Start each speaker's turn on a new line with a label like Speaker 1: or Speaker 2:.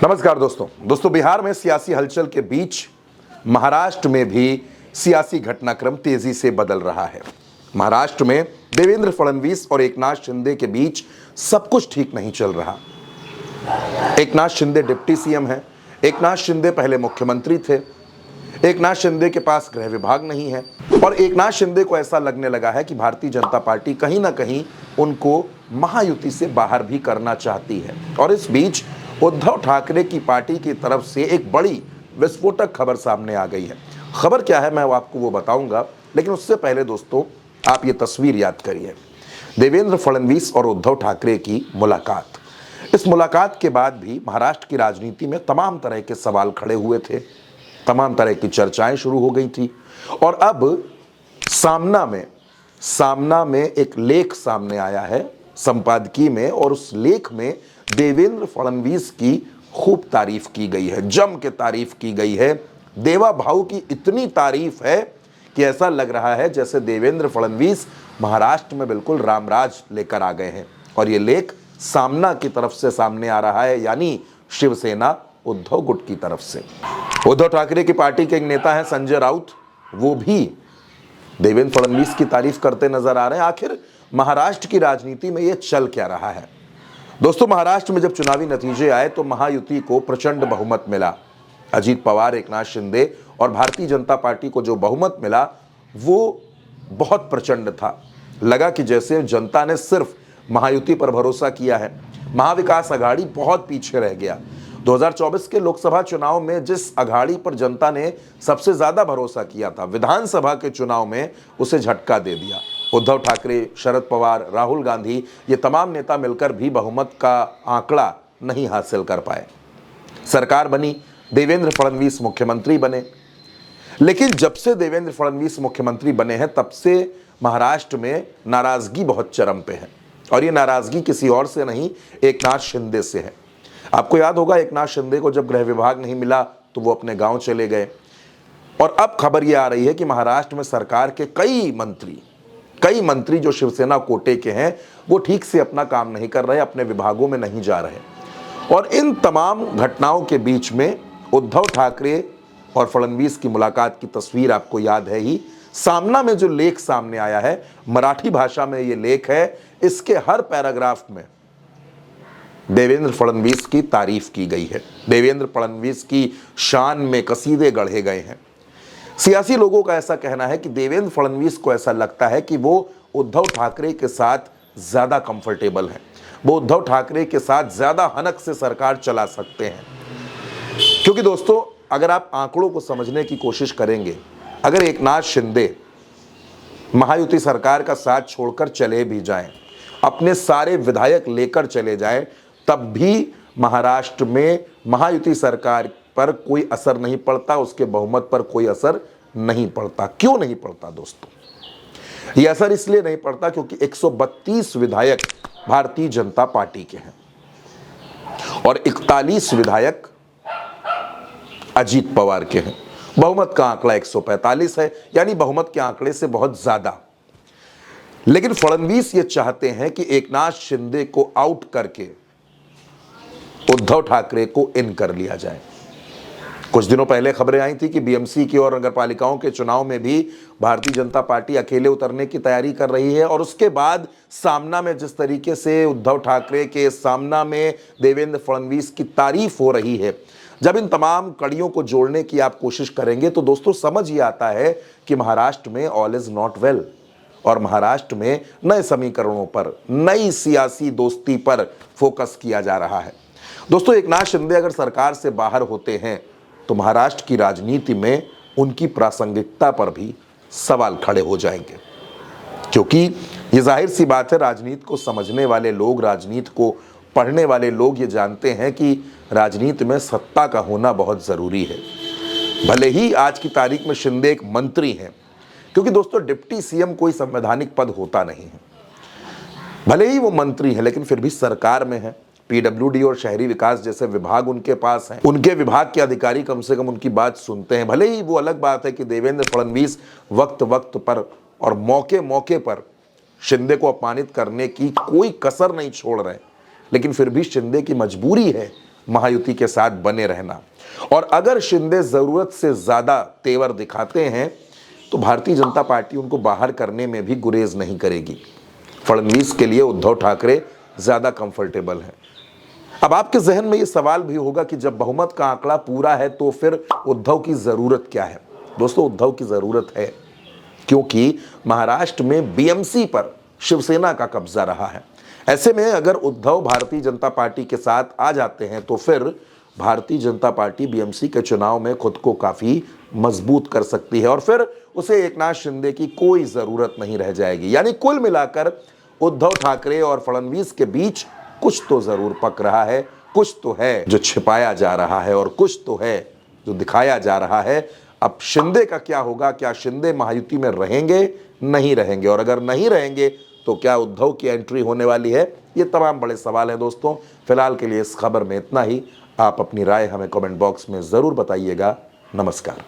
Speaker 1: नमस्कार दोस्तों बिहार में सियासी हलचल के बीच महाराष्ट्र में भी सियासी घटनाक्रम तेजी से बदल रहा है। महाराष्ट्र में देवेंद्र फडणवीस और एकनाथ शिंदे के बीच सब कुछ ठीक नहीं चल रहा। एकनाथ शिंदे डिप्टी सीएम है। एकनाथ शिंदे पहले मुख्यमंत्री थे। एकनाथ शिंदे के पास गृह विभाग नहीं है और एकनाथ शिंदे को ऐसा लगने लगा है कि भारतीय जनता पार्टी कहीं ना कहीं उनको महायुति से बाहर भी करना चाहती है। और इस बीच उद्धव ठाकरे की पार्टी की तरफ से एक बड़ी विस्फोटक खबर सामने आ गई है। खबर क्या है मैं आपको वो बताऊंगा, लेकिन उससे पहले दोस्तों आप ये तस्वीर याद करिए। देवेंद्र फडणवीस और उद्धव ठाकरे की मुलाकात। इस मुलाकात के बाद भी महाराष्ट्र की राजनीति में तमाम तरह के सवाल खड़े हुए थे, तमाम तरह की चर्चाएं शुरू हो गई थी। और अब सामना में एक लेख सामने आया है संपादकीय में, और उस लेख में देवेंद्र फडणवीस की खूब तारीफ की गई है, जम के तारीफ की गई है। देवा भाऊ की इतनी तारीफ है कि ऐसा लग रहा है जैसे देवेंद्र फडणवीस महाराष्ट्र में बिल्कुल रामराज लेकर आ गए हैं। और ये लेख सामना की तरफ से सामने आ रहा है, यानी शिवसेना उद्धव गुट की तरफ से। उद्धव ठाकरे की पार्टी के एक नेता हैं संजय राउत, वो भी देवेंद्र फडणवीस की तारीफ करते नजर आ रहे हैं। आखिर महाराष्ट्र की राजनीति में ये चल क्या रहा है दोस्तों? महाराष्ट्र में जब चुनावी नतीजे आए तो महायुति को प्रचंड बहुमत मिला। अजीत पवार, एकनाथ शिंदे और भारतीय जनता पार्टी को जो बहुमत मिला वो बहुत प्रचंड था। लगा कि जैसे जनता ने सिर्फ महायुति पर भरोसा किया है। महाविकास अघाड़ी बहुत पीछे रह गया। 2024 के लोकसभा चुनाव में जिस अघाड़ी पर जनता ने सबसे ज्यादा भरोसा किया था, विधानसभा के चुनाव में उसे झटका दे दिया। उद्धव ठाकरे, शरद पवार, राहुल गांधी, ये तमाम नेता मिलकर भी बहुमत का आंकड़ा नहीं हासिल कर पाए। सरकार बनी, देवेंद्र फडणवीस मुख्यमंत्री बने। लेकिन जब से देवेंद्र फडणवीस मुख्यमंत्री बने हैं तब से महाराष्ट्र में नाराजगी बहुत चरम पे है। और ये नाराजगी किसी और से नहीं, एकनाथ शिंदे से है। आपको याद होगा एकनाथ शिंदे को जब गृह विभाग नहीं मिला तो वो अपने गांव चले गए। और अब खबर ये आ रही है कि महाराष्ट्र में सरकार के कई मंत्री जो शिवसेना कोटे के हैं वो ठीक से अपना काम नहीं कर रहे, अपने विभागों में नहीं जा रहे। और इन तमाम घटनाओं के बीच में उद्धव ठाकरे और फडणवीस की मुलाकात की तस्वीर आपको याद है ही। सामना में जो लेख सामने आया है, मराठी भाषा में ये लेख है, इसके हर पैराग्राफ में देवेंद्र फडणवीस की तारीफ की गई है। देवेंद्र फडणवीस की शान में कसीदे गढ़े गए हैं। सियासी लोगों का ऐसा कहना है कि देवेंद्र फडणवीस को ऐसा लगता है कि वो उद्धव ठाकरे के साथ ज्यादा कंफर्टेबल हैं, वो उद्धव ठाकरे के साथ ज्यादा हनक से सरकार चला सकते हैं। क्योंकि दोस्तों अगर आप आंकड़ों को समझने की कोशिश करेंगे, अगर एकनाथ शिंदे महायुति सरकार का साथ छोड़कर चले भी जाएं, अपने सारे विधायक लेकर चले जाएं, तब भी महाराष्ट्र में महायुति सरकार पर कोई असर नहीं पड़ता, उसके बहुमत पर कोई असर नहीं पड़ता। क्यों नहीं पड़ता दोस्तों? यह असर इसलिए नहीं पड़ता क्योंकि 132 विधायक भारतीय जनता पार्टी के हैं और 41 विधायक अजीत पवार के हैं। बहुमत का आंकड़ा 145 है, यानी बहुमत के आंकड़े से बहुत ज्यादा। लेकिन फडणवीस ये चाहते हैं कि एकनाथ शिंदे को आउट करके उद्धव ठाकरे को इन कर लिया जाए। कुछ दिनों पहले खबरें आई थी कि बीएमसी की और नगर पालिकाओं के चुनाव में भी भारतीय जनता पार्टी अकेले उतरने की तैयारी कर रही है। और उसके बाद सामना में जिस तरीके से उद्धव ठाकरे के सामना में देवेंद्र फडणवीस की तारीफ हो रही है, जब इन तमाम कड़ियों को जोड़ने की आप कोशिश करेंगे तो दोस्तों समझ ही आता है कि महाराष्ट्र में ऑल इज नॉट वेल। और महाराष्ट्र में नए समीकरणों पर, नई सियासी दोस्ती पर फोकस किया जा रहा है। दोस्तों एकनाथ शिंदे अगर सरकार से बाहर होते हैं तो महाराष्ट्र की राजनीति में उनकी प्रासंगिकता पर भी सवाल खड़े हो जाएंगे। क्योंकि ये जाहिर सी बात है, राजनीति को समझने वाले लोग, राजनीति को पढ़ने वाले लोग ये जानते हैं कि राजनीति में सत्ता का होना बहुत जरूरी है। भले ही आज की तारीख में शिंदे एक मंत्री हैं, क्योंकि दोस्तों डिप्टी सीएम कोई संवैधानिक पद होता नहीं है। भले ही वो मंत्री है लेकिन फिर भी सरकार में है। पीडब्ल्यूडी और शहरी विकास जैसे विभाग उनके पास हैं, उनके विभाग के अधिकारी कम से कम उनकी बात सुनते हैं। भले ही वो अलग बात है कि देवेंद्र फडणवीस वक्त वक्त पर और मौके मौके पर शिंदे को अपमानित करने की कोई कसर नहीं छोड़ रहे, लेकिन फिर भी शिंदे की मजबूरी है महायुति के साथ बने रहना। और अगर शिंदे जरूरत से ज्यादा तेवर दिखाते हैं तो भारतीय जनता पार्टी उनको बाहर करने में भी गुरेज नहीं करेगी। फडणवीस के लिए उद्धव ठाकरे ज्यादा कंफर्टेबल हैं। अब आपके जहन में ये सवाल भी होगा कि जब बहुमत का आंकड़ा पूरा है तो फिर उद्धव की जरूरत क्या है। दोस्तों, उद्धव की जरूरत है क्योंकि महाराष्ट्र में बीएमसी पर शिवसेना का कब्जा रहा है। ऐसे में अगर उद्धव भारतीय जनता पार्टी के साथ आ जाते हैं तो फिर भारतीय जनता पार्टी बीएमसी के चुनाव में खुद को काफी मजबूत कर सकती है और फिर उसे एकनाथ शिंदे की कोई जरूरत नहीं रह जाएगी। यानी कुल मिलाकर उद्धव ठाकरे और फडणवीस के बीच कुछ तो जरूर पक रहा है, कुछ तो है जो छिपाया जा रहा है और कुछ तो है जो दिखाया जा रहा है। अब शिंदे का क्या होगा? क्या शिंदे महायुति में रहेंगे, नहीं रहेंगे? और अगर नहीं रहेंगे तो क्या उद्धव की एंट्री होने वाली है? ये तमाम बड़े सवाल हैं दोस्तों। फिलहाल के लिए इस खबर में इतना ही। आप अपनी राय हमें कमेंट बॉक्स में जरूर बताइएगा। नमस्कार।